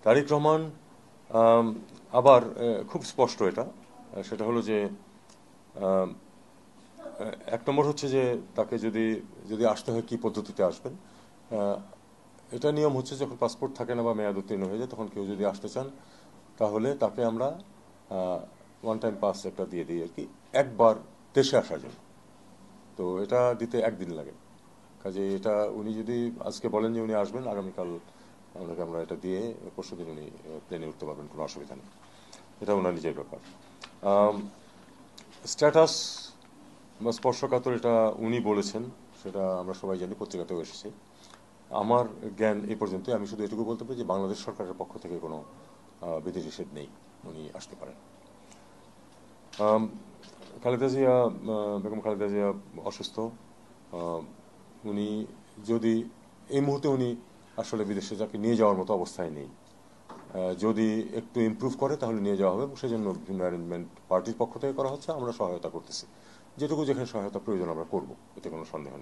তারেক রহমান আম, আবার খুব স্পষ্ট এটা, সেটা হলো যে আম, এক নম্বর হচ্ছে যে তাকে যদি যদি আসতে হয় কি পদ্ধতিতে আসবেন। আহ, এটা নিয়ম হচ্ছে যখন পাসপোর্ট থাকে না বা মেয়াদ উত্তীর্ণ হয়ে যায় তখন কেউ যদি আসতে চান তাহলে তাকে আমরা ওয়ান টাইম পাস একটা দিয়ে দিই আর কি, একবার দেশে আসার জন্য। তো এটা দিতে একদিন লাগে। কাজে এটা উনি যদি আজকে বলেন যে উনি আসবেন, আগামীকাল ওনাকে আমরা এটা দিয়ে পরশুদিন উনি প্লেনে উঠতে পারবেন, কোনো অসুবিধা নেই। এটা ওনার নিজের ব্যাপার। স্ট্যাটাস বা স্পর্শকাতর এটা উনি বলেছেন, সেটা আমরা সবাই জানি, পত্রিকাতেও এসেছে। আমার জ্ঞান এই পর্যন্ত, আমি শুধু এটুকু বলতে পারি যে বাংলাদেশ সরকারের পক্ষ থেকে কোনো বিধিনিষেধ নেই, উনি আসতে পারেন। আম, খালেদা জিয়া, বেগম খালেদা জিয়া অসুস্থ। আহ, উনি যদি এই মুহূর্তে উনি আসলে বিদেশে যাকে নিয়ে যাওয়ার মতো অবস্থায় নেই। যদি একটু ইমপ্রুভ করে তাহলে নিয়ে যাওয়া হবে এবং সেজন্য বিভিন্ন অ্যারেঞ্জমেন্ট পার্টির পক্ষ থেকে করা হচ্ছে, আমরা সহায়তা করতেছি। যেটুকু যেখানে সহায়তা প্রয়োজন আমরা করব, এতে কোনো সন্দেহ নেই।